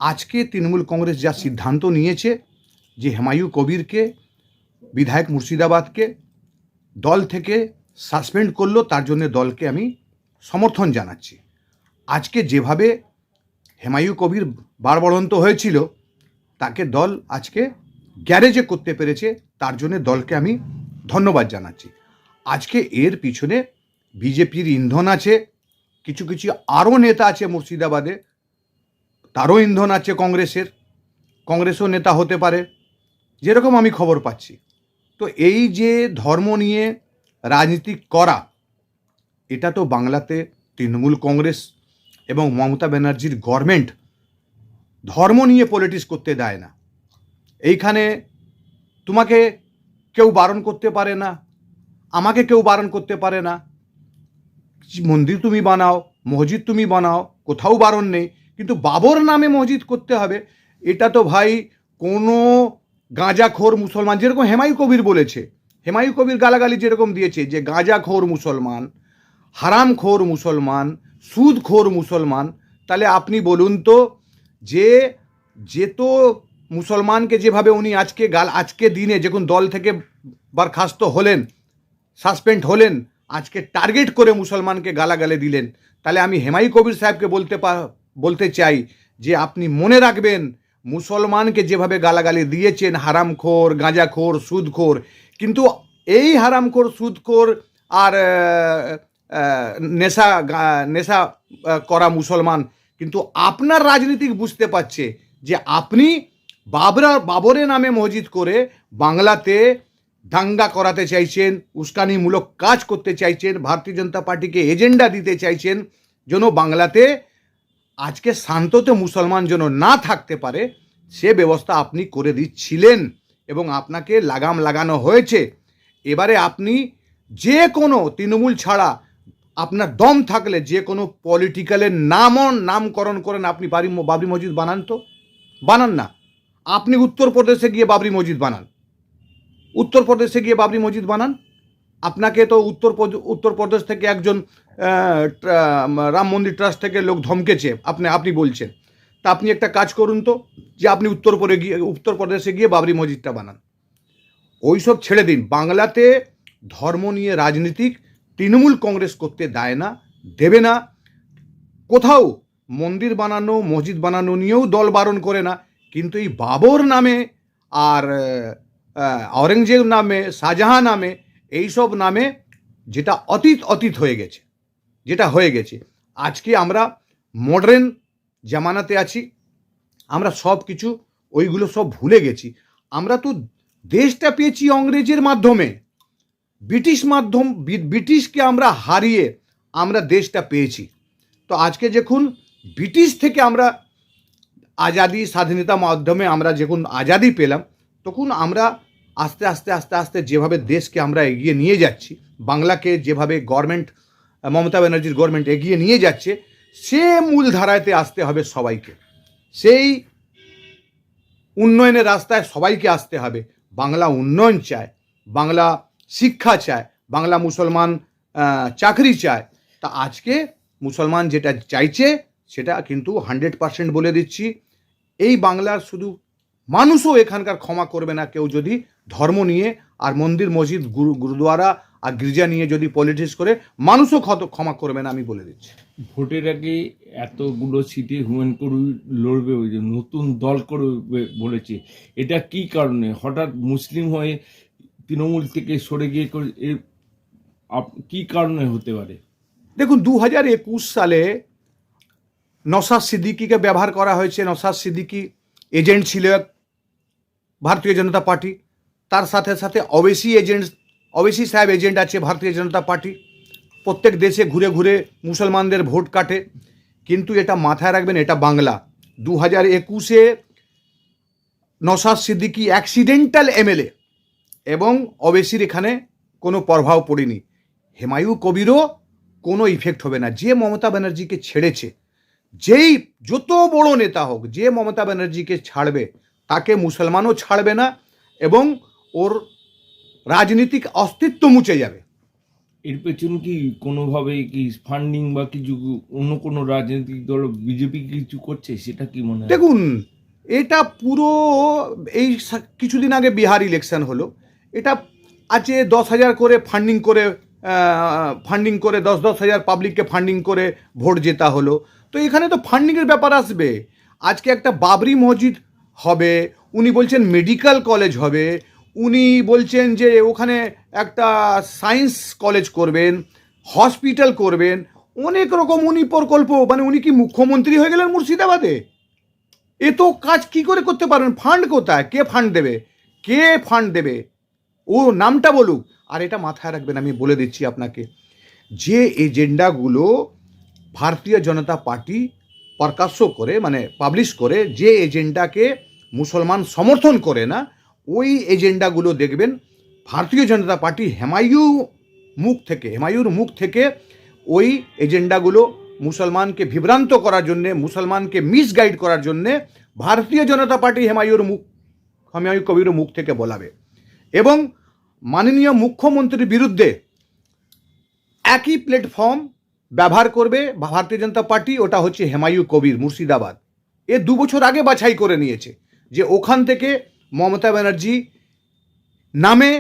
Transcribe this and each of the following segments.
আজকে তৃণমূল কংগ্রেস যা সিদ্ধান্ত নিয়েছে যে হুমায়ুন কবিরকে, বিধায়ক মুর্শিদাবাদকে দল থেকে সাসপেন্ড করলো, তার জন্য দলকে আমি সমর্থন জানাচ্ছি। আজকে যেভাবে হুমায়ুন কবির বাড়বড়ন্ত হয়েছিল, তাকে দল আজকে গ্যারেজে করতে পেরেছে, তার জন্য দলকে আমি ধন্যবাদ জানাচ্ছি। আজকে এর পিছনে বিজেপির ইন্ধন আছে, কিছু কিছু আরও নেতা আছে মুর্শিদাবাদে, তারও ইন্ধন আছে কংগ্রেসও নেতা হতে পারে, যেরকম আমি খবর পাচ্ছি। তো এই যে ধর্ম নিয়ে রাজনীতি করা, এটা তো বাংলাতে তৃণমূল কংগ্রেস এবং মমতা ব্যানার্জির গভর্নমেন্ট ধর্ম নিয়ে পলিটিক্স করতে দেয় না। এইখানে তোমাকে কেউ বারণ করতে পারে না, আমাকে কেউ বারণ করতে পারে না। মন্দির তুমি বানাও, মসজিদ তুমি বানাও, কোথাও বারণ নেই, কিন্তু বাবর নামে মসজিদ করতে হবে, এটা তো ভাই কোনো গাঁজাখোর মুসলমান, যেরকম হুমায়ুন কবির বলেছে, হুমায়ুন কবির গালাগালি যেরকম দিয়েছে যে গাঁজাখোর মুসলমান, হারামখোর মুসলমান, সুদখোর মুসলমান, তাহলে আপনি বলুন তো যে তো মুসলমানকে যেভাবে উনি আজকে দিনে যখন দল থেকে বরখাস্ত হলেন, সাসপেন্ড হলেন, আজকে টার্গেট করে মুসলমানকে গালাগালি দিলেন, তাহলে আমি হুমায়ুন কবির সাহেবকে বলতে চাই যে আপনি মনে রাখবেন, মুসলমানকে যেভাবে গালাগালি দিয়েছেন হারামখোর, গাঁজাখোর, সুদখোর, কিন্তু এই হারামখোর, সুদখোর আর নেশা করা মুসলমান কিন্তু আপনার রাজনীতিক বুঝতে পারছে যে আপনি বাবরের নামে মসজিদ করে বাংলাতে দাঙ্গা করাতে চাইছেন, উস্কানিমূলক কাজ করতে চাইছেন, ভারতীয় জনতা পার্টিকে এজেন্ডা দিতে চাইছেন যেন বাংলাতে আজকে শান্ততে মুসলমান যেন না থাকতে পারে, সে ব্যবস্থা আপনি করে দিচ্ছিলেন এবং আপনাকে লাগাম লাগানো হয়েছে। এবারে আপনি যে কোনো তৃণমূল ছাড়া আপনার দম থাকলে যে কোনো পলিটিক্যালের নামকরণ করেন, আপনি বাবরি মসজিদ বানান, তো বানান না। আপনি উত্তরপ্রদেশে গিয়ে বাবরি মসজিদ বানান, উত্তরপ্রদেশে গিয়ে বাবরি মসজিদ বানান। আপনাকে তো উত্তরপ্রদেশ থেকে একজন রাম মন্দির ট্রাস্ট থেকে লোক ধমকেছে, আপনি বলছেন, তা আপনি একটা কাজ করুন তো, যে আপনি উত্তরপ্রদেশে গিয়ে বাবরি মসজিদটা বানান। ওইসব ছেড়ে দিন। বাংলাতে ধর্ম নিয়ে রাজনীতিক তৃণমূল কংগ্রেস করতে দেয় না, দেবে না। কোথাও মন্দির বানানো, মসজিদ বানানো নিয়েও দল বারণ করে না, কিন্তু এই বাবর নামে আর আওরঙ্গজেব নামে, শাহজাহান নামে, এইসব নামে যেটা অতীত হয়ে গেছে। আজকে আমরা মডার্ন জামানাতে আছি, আমরা সব কিছু ওইগুলো সব ভুলে গেছি। আমরা তো দেশটা পেয়েছি ইংরেজের মাধ্যমে, ব্রিটিশকে আমরা হারিয়ে আমরা দেশটা পেয়েছি। তো আজকে যখন ব্রিটিশ থেকে আমরা আজাদি স্বাধীনতার মাধ্যমে আমরা যখন আজাদি পেলাম, তখন আমরা আস্তে আস্তে যেভাবে দেশকে আমরা এগিয়ে নিয়ে যাচ্ছি, বাংলাকে যেভাবে গভর্নমেন্ট, মমতা ব্যানার্জির গভর্নমেন্ট এগিয়ে নিয়ে যাচ্ছে, সে মূল ধারাতে আসতে হবে সবাইকে, সেই উন্নয়নের রাস্তায় সবাইকে আসতে হবে। বাংলা উন্নয়ন চায়, বাংলা শিক্ষা চায়, বাংলা মুসলমান চাকরি চায়। তা আজকে মুসলমান যেটা চাইছে সেটা কিন্তু 100% বলে দিচ্ছি, এই বাংলার শুধু মানুষও এখানকার ক্ষমা করবে না কেউ যদি ধর্ম নিয়ে আর মন্দির মসজিদ গুরুদুয়ারা আর গির্জা নিয়ে যদি পলিটিক্স করে, মানুষও ক্ষমা করবে না, আমি বলে দিচ্ছি। ভোটের আগে এতগুলো সিটে হুমায়ুন কবির লড়বে, ওই যে নতুন দল করবে বলেছে, এটা কি কারণে হঠাৎ মুসলিম হয়ে তৃণমূল থেকে সরে গিয়ে কি কারণে হতে পারে? দেখুন, 2021 সালে নওশাদ সিদ্দিকীকে ব্যবহার করা হয়েছে। নওশাদ সিদ্দিকী এজেন্ট ছিল ভারতীয় জনতা পার্টি, তার সাথে সাথে ওবেসি সাহেব এজেন্ট আছে ভারতীয় জনতা পার্টি, প্রত্যেক দেশে ঘুরে ঘুরে মুসলমানদের ভোট কাটে। কিন্তু এটা মাথায় রাখবেন, এটা বাংলা। 2021-এ নওশাদ সিদ্দিকী অ্যাক্সিডেন্টাল এমএলএ এবং ওবেসির এখানে কোনো প্রভাব পড়েনি। হুমায়ুন কবিরও কোনো ইফেক্ট হবে না। যে মমতা ব্যানার্জিকে ছেড়েছে, যত বড় নেতা হোক, যে মমতা ব্যানার্জিকে ছাড়বে তাকে মুসলমানও ছাড়বে না এবং ওর রাজনীতিক অস্তিত্ব মুছে যাবে। এর পেছনে কি কোনোভাবে কি ফান্ডিং বা কিছু অন্য কোনো রাজনৈতিক দল বিজেপি কিছু করছে, সেটা কি মনে হয়? দেখুন, এটা পুরো এই কিছুদিন আগে বিহার ইলেকশন হলো, এটা আছে 10,000 করে ফান্ডিং করে 10,000 পাবলিককে ফান্ডিং করে ভোট জেতা হলো। তো এখানে তো ফান্ডিংয়ের ব্যাপার আসবে। আজকে একটা বাবরি মসজিদ হবে, উনি বলছেন মেডিকেল কলেজ হবে, উনি বলছেন যে ওখানে একটা সায়েন্স কলেজ করবেন, হসপিটাল করবেন, অনেক রকম উনি প্রকল্প, মানে উনি কি মুখ্যমন্ত্রী হয়ে গেলেন মুর্শিদাবাদে? এ তো কাজ কি করে করতে পারবেন? ফান্ড কোথায়? কে ফান্ড দেবে? কে ফান্ড দেবে? ও নামটা বলুক। আর এটা মাথায় রাখবেন, আমি বলে দিচ্ছি আপনাকে, যে এজেন্ডাগুলো ভারতীয় জনতা পার্টি প্রকাশ্য করে, মানে পাবলিশ করে, যে এজেন্ডাকে মুসলমান সমর্থন করে না, ওই এজেন্ডাগুলো দেখবেন ভারতীয় জনতা পার্টি হেমায়ুর মুখ থেকে ওই এজেন্ডাগুলো মুসলমানকে বিভ্রান্ত করার জন্যে, মুসলমানকে মিসগাইড করার জন্যে ভারতীয় জনতা পার্টি হেমায়ু কবিরের মুখ থেকে বলাবে। এবং মাননীয় মুখ্যমন্ত্রীর বিরুদ্ধে একই প্ল্যাটফর্ম ব্যবহার করবে ভারতীয় জনতা পার্টি, ওটা হচ্ছে হেমায়ু কবির মুর্শিদাবাদ। 2 বছর আগে বাছাই করে নিয়েছে যে ওখান থেকে মমতা ব্যানার্জি নামে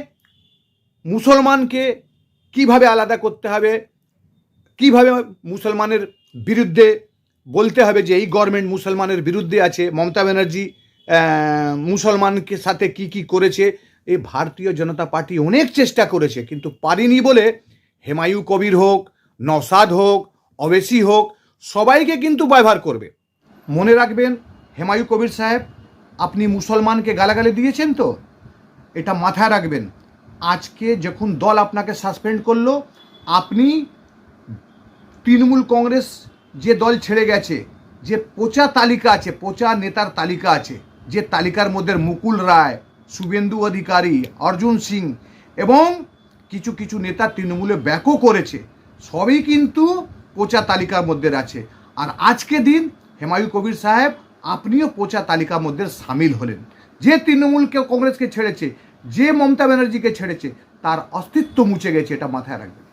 মুসলমানকে কিভাবে আলাদা করতে হবে, কিভাবে মুসলমানের বিরুদ্ধে বলতে হবে যে এই গভর্নমেন্ট মুসলমানের বিরুদ্ধে আছে, মমতা ব্যানার্জি মুসলমানকে সাথে কি কি করেছে। এই ভারতীয় জনতা পার্টি অনেক চেষ্টা করেছে, কিন্তু পারেনি বলে হেমায়ু কবির হোক, নওশাদ হোক, ওবেসি হোক, সবাইকে কিন্তু ব্যবহার করবে। মনে রাখবেন হেমায়ু কবির সাহেব, আপনি মুসলমানকে গালাগালি দিয়েছেন তো, এটা মাথায় রাখবেন। আজকে যখন দল আপনাকে সাসপেন্ড করলো, আপনি তৃণমূল কংগ্রেস যে দল ছেড়ে গেছে, যে পচা তালিকা আছে, পচা নেতার তালিকা আছে, যে তালিকার মধ্যে মুকুল রায়, শুভেন্দু অধিকারী, অর্জুন সিং এবং কিছু কিছু নেতা তৃণমূলে ব্যাকও করেছে, সবই কিন্তু পচা তালিকার মধ্যে আছে। আর আজকে দিন হেমায়ু কবির সাহেব, আপনিও পচা তালিকার মধ্যে সামিল হলেন। যে তৃণমূলকে কংগ্রেসকে ছেড়েছে, যে মমতা ব্যানার্জিকে ছেড়েছে, তার অস্তিত্ব মুছে গেছে, এটা মাথায় রাখবেন।